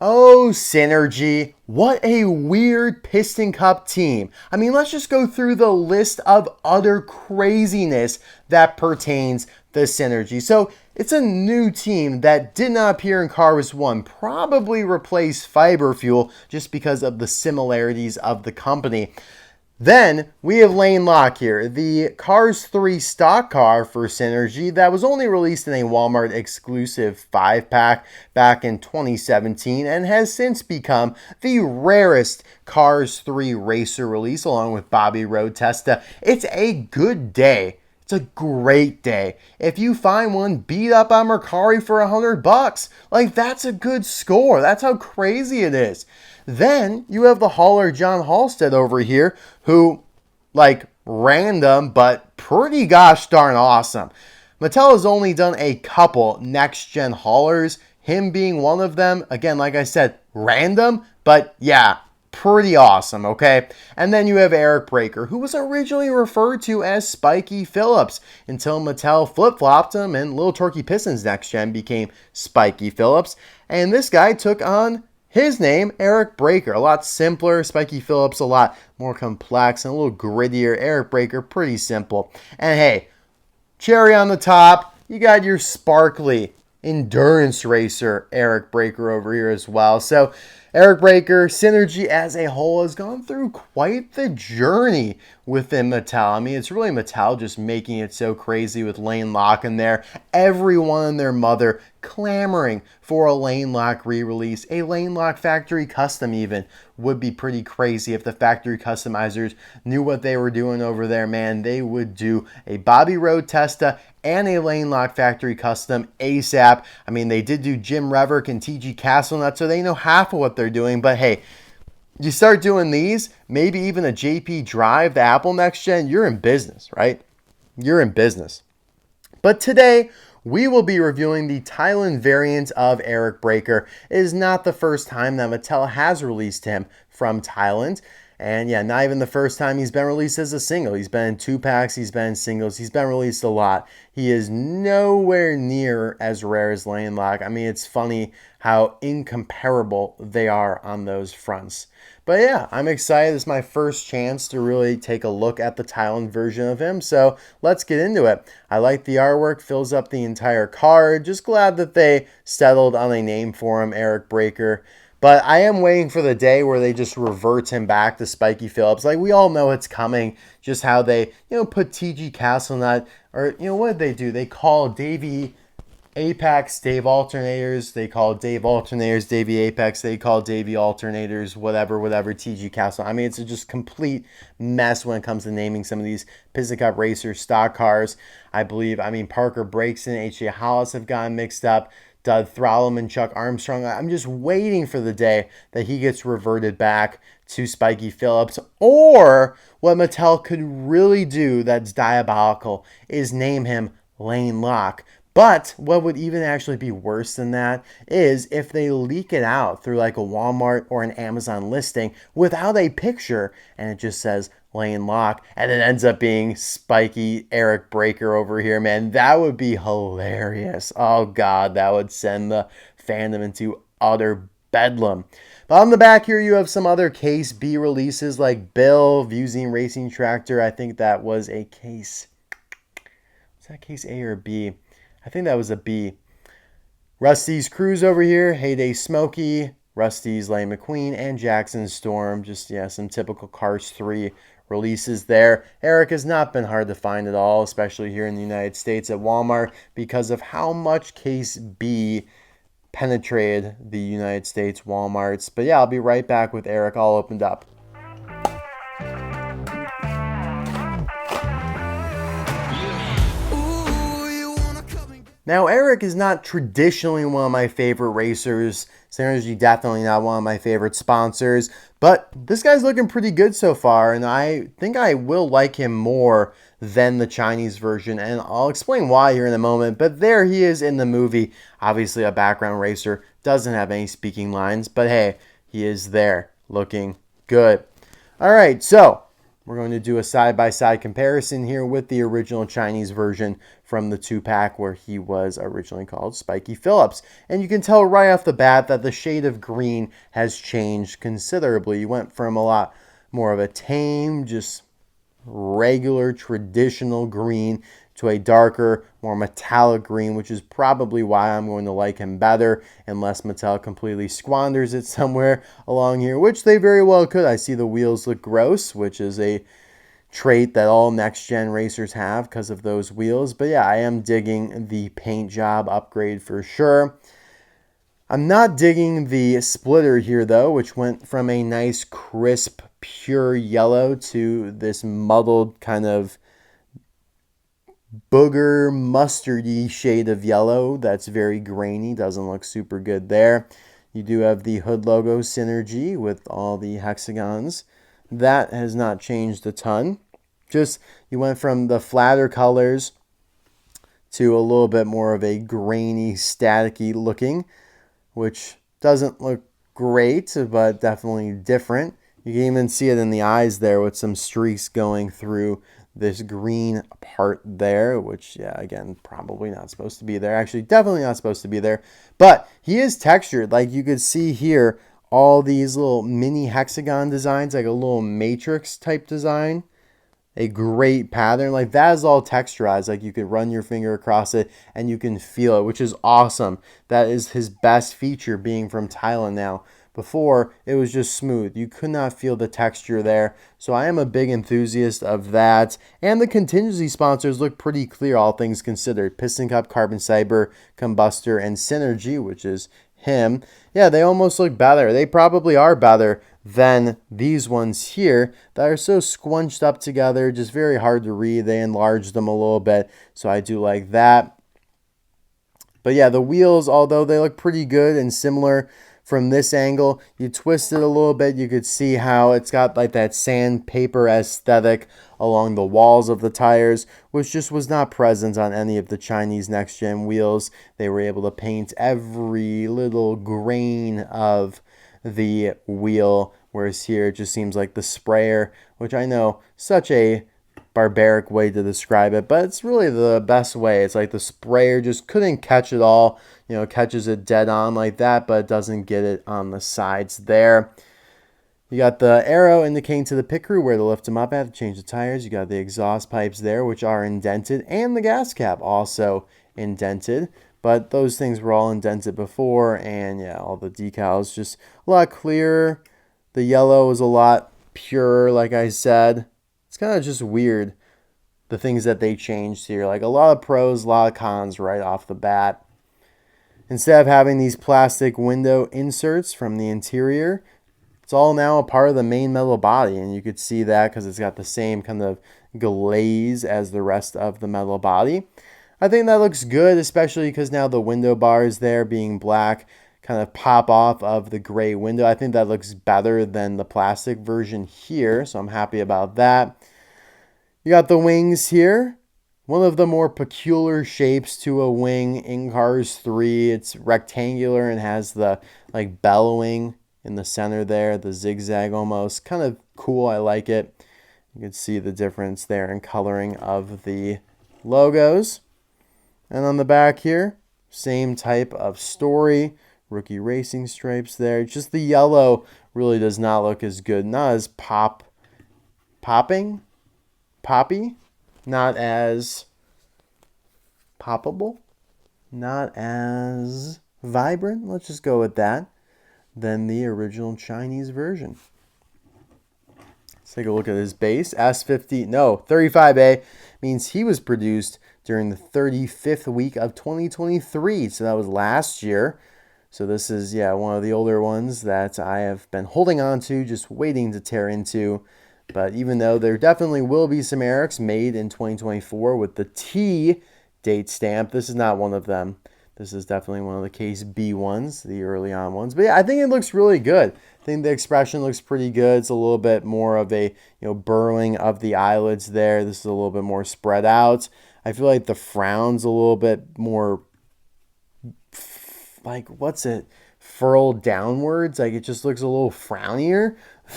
Oh, SynerG, what a weird Piston Cup team. I mean, let's just go through the list of other craziness that pertains to SynerG. So, it's a new team that did not appear in Cars 1, probably replaced Fiber Fuel just because of the similarities of the company. Then we have Lane Lock here, the Cars 3 stock car for SynerG that was only released in a Walmart exclusive 5-pack back in 2017 and has since become the rarest Cars 3 racer release along with Bobby Road Testa. It's a good day. It's a great day. If you find one beat up on Mercari for $100, like that's a good score. That's how crazy it is. Then you have the hauler John Halstead over here who, like, random but pretty gosh darn awesome. Mattel has only done a couple next-gen haulers, him being one of them. Again, like I said, random, but yeah, pretty awesome, okay? And then you have Eric Breaker, who was originally referred to as Spiky Phillips until Mattel flip-flopped him and Little Torquey Pistons next gen became Spiky Phillips. And this guy took on his name, Eric Breaker. A lot simpler. Spiky Phillips, a lot more complex and a little grittier. Eric Breaker, pretty simple. And hey, cherry on the top, you got your sparkly endurance racer, Eric Breaker, over here as well. So Eric Breaker, SynerG as a whole has gone through quite the journey within Mattel. I mean, it's really Mattel just making it so crazy with Lane Lock in there. Everyone and their mother clamoring for a Lane Lock re-release. A Lane Lock factory custom even would be pretty crazy if the factory customizers knew what they were doing over there, man. They would do a Bobby Road Testa and a Lane Lock factory custom ASAP. I mean, they did do Jim Reverk and TG Castlenut, so they know half of what they're doing. But hey, you start doing these, maybe even a JP Drive, the Apple Next Gen, you're in business, right? You're in business. But today, we will be reviewing the Thailand variant of Eric Breaker. It is not the first time that Mattel has released him from Thailand. And yeah, not even the first time he's been released as a single. He's been in 2-packs, he's been in singles, he's been released a lot. He is nowhere near as rare as Lane Lock. I mean, it's funny how incomparable they are on those fronts. But yeah, I'm excited. It's my first chance to really take a look at the Thailand version of him. So let's get into it. I like the artwork, fills up the entire card. Just glad that they settled on a name for him, Eric Breaker. But I am waiting for the day where they just revert him back to Spiky Phillips. Like, we all know it's coming. Just how they, put TG Castlenut, or, what did they do? They call Davey Apex Dave Alternators. They call Dave Alternators Davey Apex. They call Davey Alternators whatever, TG Castle. I mean, it's a just complete mess when it comes to naming some of these Piston Cup Racer stock cars. I mean, Parker Brakeson, H.J. Hollis have gotten mixed up. Doug Thrallum and Chuck Armstrong. I'm just waiting for the day that he gets reverted back to Spiky Phillips. Or what Mattel could really do that's diabolical is name him Lane Lock. But what would even actually be worse than that is if they leak it out through like a Walmart or an Amazon listing without a picture and it just says Lane Lock and it ends up being Spiky Eric Breaker over here, man. That would be hilarious. Oh God, that would send the fandom into utter bedlam. But on the back here, you have some other Case B releases like Bill, Vuzine Racing Tractor. I think that was a case. Was that case A or B? I think that was a B. Rust-eze Cruise over here. Heyday Smokey. Rust-eze Lane McQueen. And Jackson Storm. Just, yeah, some typical Cars 3 releases there. Eric has not been hard to find at all, especially here in the United States at Walmart, because of how much Case B penetrated the United States Walmarts. But yeah, I'll be right back with Eric all opened up. Now, Eric is not traditionally one of my favorite racers. SynerG definitely not one of my favorite sponsors. But this guy's looking pretty good so far, and I think I will like him more than the Chinese version. And I'll explain why here in a moment. But there he is in the movie. Obviously a background racer. Doesn't have any speaking lines. But hey, he is there looking good. All right, so we're going to do a side-by-side comparison here with the original Chinese version from the 2-pack where he was originally called Spiky Phillips. And you can tell right off the bat that the shade of green has changed considerably. You went from a lot more of a tame, just regular, traditional green to a darker, more metallic green, which is probably why I'm going to like him better, unless Mattel completely squanders it somewhere along here, which they very well could. I see the wheels look gross, which is a trait that all next-gen racers have because of those wheels. But yeah, I am digging the paint job upgrade for sure. I'm not digging the splitter here, though, which went from a nice, crisp, pure yellow to this muddled kind of booger, mustardy shade of yellow that's very grainy. Doesn't look super good there. You do have the hood logo SynerG with all the hexagons. That has not changed a ton. Just you went from the flatter colors to a little bit more of a grainy, staticky looking, which doesn't look great, but definitely different. You can even see it in the eyes there with some streaks going through this green part there, which, yeah, again, probably not supposed to be there. Actually, definitely not supposed to be there. But he is textured. Like you could see here, all these little mini hexagon designs, like a little matrix type design. A great pattern. Like that is all texturized. Like you could run your finger across it and you can feel it, which is awesome. That is his best feature, being from Thailand now. Before, it was just smooth. You could not feel the texture there. So I am a big enthusiast of that. And the contingency sponsors look pretty clear, all things considered. Piston Cup, Carbon Cyber, Combustor, and SynerG, which is him. Yeah, they almost look better. They probably are better than these ones here that are so squunched up together, just very hard to read. They enlarged them a little bit, so I do like that. But yeah, the wheels, although they look pretty good and similar from this angle, you twist it a little bit, you could see how it's got like that sandpaper aesthetic along the walls of the tires, which just was not present on any of the Chinese next-gen wheels. They were able to paint every little grain of the wheel, whereas here it just seems like the sprayer, which I know such a barbaric way to describe it, but it's really the best way. It's like the sprayer just couldn't catch it all, you know, catches it dead on like that, but it doesn't get it on the sides there. You got the arrow indicating to the pit crew where to lift them up at to change the tires. You got the exhaust pipes there, which are indented, and the gas cap also indented. But those things were all indented before, and yeah, all the decals just a lot clearer. The yellow is a lot purer, like I said. It's kind of just weird, the things that they changed here. Like a lot of pros, a lot of cons right off the bat. Instead of having these plastic window inserts from the interior, it's all now a part of the main metal body, and you could see that because it's got the same kind of glaze as the rest of the metal body. I think that looks good, especially because now the window bars there being black kind of pop off of the gray window. I think that looks better than the plastic version here, so I'm happy about that. You got the wings here. One of the more peculiar shapes to a wing in Cars 3. It's rectangular and has the like bellowing in the center there, the zigzag almost. Kind of cool, I like it. You can see the difference there in coloring of the logos. And on the back here, same type of story. Rookie racing stripes there. Just the yellow really does not look as good. Not as poppy. Not as poppable. Not as vibrant. Let's just go with that. Than the original Chinese version. Let's take a look at his base. S50, no, 35A means he was produced during the 35th week of 2023. So that was last year. So this is, yeah, one of the older ones that I have been holding on to, just waiting to tear into. But even though there definitely will be some Erics made in 2024 with the T date stamp, this is not one of them. This is definitely one of the Case B ones, the early on ones. But yeah, I think it looks really good. I think the expression looks pretty good. It's a little bit more of a, burrowing of the eyelids there. This is a little bit more spread out. I feel like the frown's a little bit more, like, furled downwards. Like, it just looks a little frownier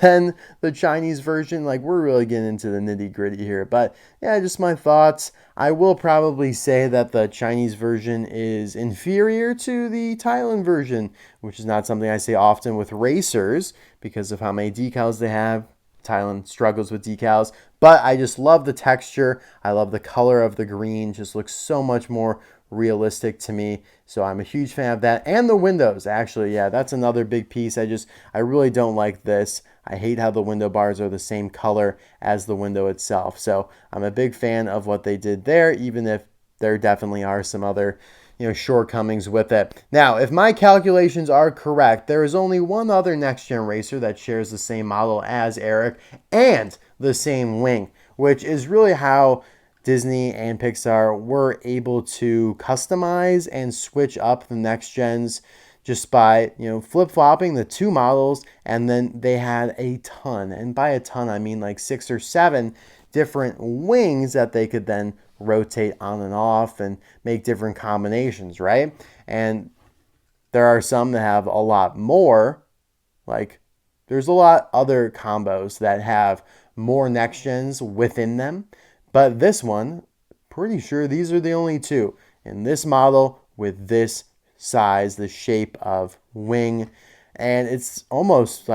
than the Chinese version. Like, we're really getting into the nitty gritty here. But yeah, just my thoughts. I will probably say that the Chinese version is inferior to the Thailand version, which is not something I say often with racers because of how many decals they have. Thailand struggles with decals, but I just love the texture. I love the color of the green. Just looks so much more realistic to me. So I'm a huge fan of that. And the windows, actually, yeah, that's another big piece. I really don't like this. I hate how the window bars are the same color as the window itself. So I'm a big fan of what they did there, even if there definitely are some other shortcomings with it. Now, if my calculations are correct, there is only one other next-gen racer that shares the same model as Eric and the same wing, which is really how Disney and Pixar were able to customize and switch up the next gens just by flip-flopping the two models, and then they had a ton, and by a ton I mean like 6 or 7 different wings that they could then rotate on and off and make different combinations, right? And there are some that have a lot more, like there's a lot other combos that have more next gens within them, but this one, pretty sure these are the only two in this model with this size, the shape of wing. And it's almost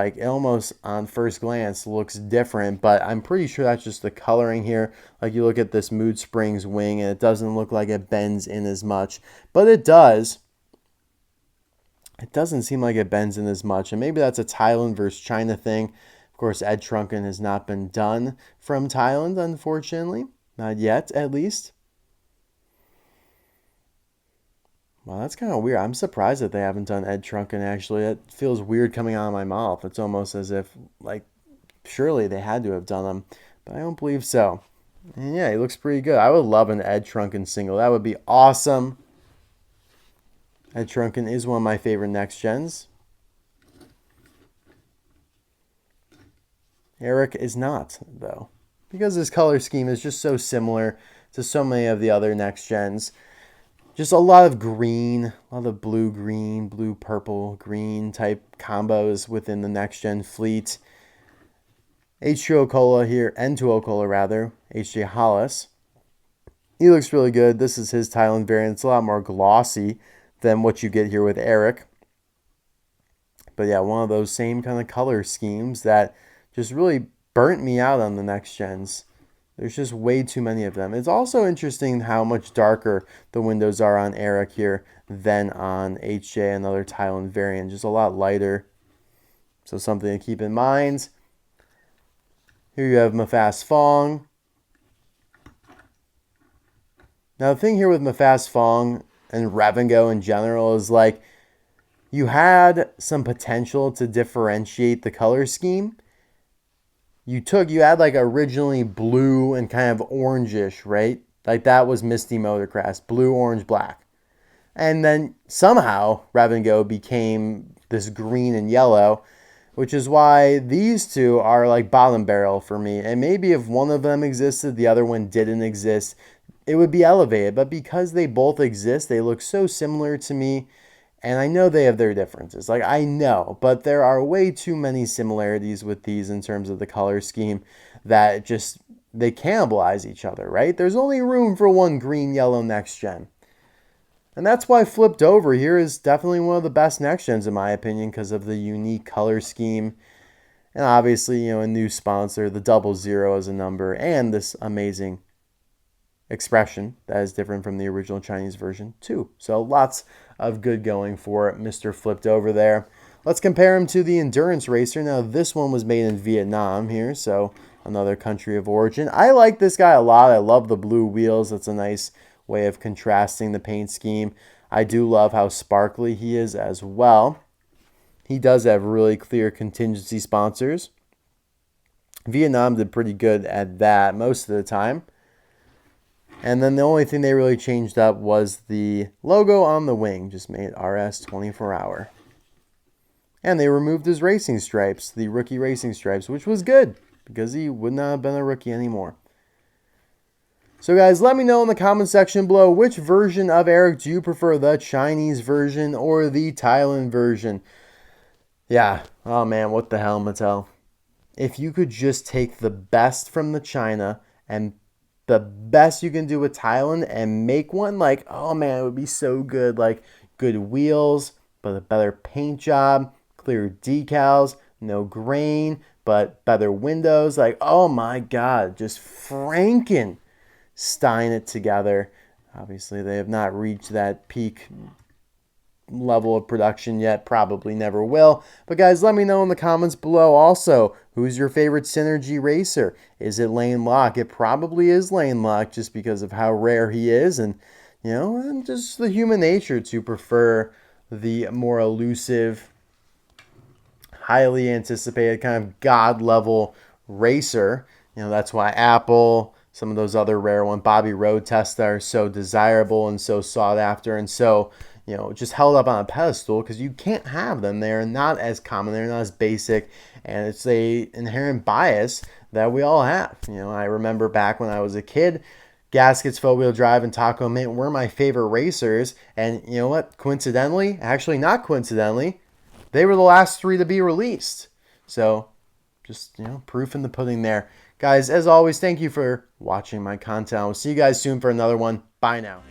on first glance looks different, but I'm pretty sure that's just the coloring here. Like, you look at this Mood Springs wing and it doesn't look like it bends in as much, but it does. It doesn't seem like it bends in as much, and maybe that's a Thailand versus China thing. Of course, Ed Trunken has not been done from Thailand, unfortunately. Not yet, at least. Well, that's kind of weird. I'm surprised that they haven't done Ed Trunken, actually. It feels weird coming out of my mouth. It's almost as if, like, surely they had to have done them, but I don't believe so. And yeah, he looks pretty good. I would love an Ed Trunken single. That would be awesome. Ed Trunken is one of my favorite next gens. Eric is not, though, because his color scheme is just so similar to so many of the other next gens. Just a lot of green, a lot of blue-green, blue-purple-green type combos within the next-gen fleet. H2O Cola here, N2O Cola rather, HJ Hollis. He looks really good. This is his Thailand variant. It's a lot more glossy than what you get here with Eric. But yeah, one of those same kind of color schemes that just really burnt me out on the next gens. There's just way too many of them. It's also interesting how much darker the windows are on Eric here than on HJ, another Thailand variant. Just a lot lighter. So something to keep in mind. Here you have Mafast Fong. Now the thing here with Mafast Fong and Revengo in general is, like, you had some potential to differentiate the color scheme. You had like originally blue and kind of orangish, right? Like, that was Misty Motorcraft, blue, orange, black. And then somehow Revengo became this green and yellow, which is why these two are like bottom barrel for me. And maybe if one of them existed, the other one didn't exist, it would be elevated. But because they both exist, they look so similar to me. And I know they have their differences. Like, I know, but there are way too many similarities with these in terms of the color scheme that just, they cannibalize each other, right? There's only room for one green, yellow next gen. And that's why Flipped Over here is definitely one of the best next gens in my opinion, because of the unique color scheme. And obviously, a new sponsor, the 00 as a number, and this amazing expression that is different from the original Chinese version too. So lots of good going for Mr. Flipped Over there. Let's compare him to the Endurance Racer. Now, this one was made in Vietnam here, so another country of origin. I like this guy a lot. I love the blue wheels. That's a nice way of contrasting the paint scheme. I do love how sparkly he is as well. He does have really clear contingency sponsors. Vietnam did pretty good at that most of the time. And then the only thing they really changed up was the logo on the wing. Just made RS 24-hour. And they removed his racing stripes, the rookie racing stripes, which was good because he would not have been a rookie anymore. So guys, let me know in the comment section below, which version of Eric do you prefer, the Chinese version or the Thailand version? Yeah, oh man, what the hell, Mattel? if you could just take the best from the China and the best you can do with Thailand and make one, like, oh man, it would be so good. Like, good wheels, but a better paint job, clear decals, no grain, but better windows. Like, oh my God, just Frankenstein it together. Obviously, they have not reached that peak level of production yet, probably never will. But guys, let me know in the comments below also, who's your favorite SynerG racer? Is it Lane Lock? It probably is Lane Lock just because of how rare he is, and you know, and just the human nature to prefer the more elusive, highly anticipated kind of god level racer. You know, that's why Apple, some of those other rare ones, Bobby Road Testa, are so desirable and so sought after and so, you know, just held up on a pedestal because you can't have them. They're not as common, they're not as basic, and it's a inherent bias that we all have. You know, I remember back when I was a kid, Gaskets, four-wheel drive, and Taco Mint were my favorite racers, and you know what? Coincidentally, actually not coincidentally, they were the last 3 to be released. So, just, you know, proof in the pudding there. Guys, as always, thank you for watching my content. I'll see you guys soon for another one. Bye now.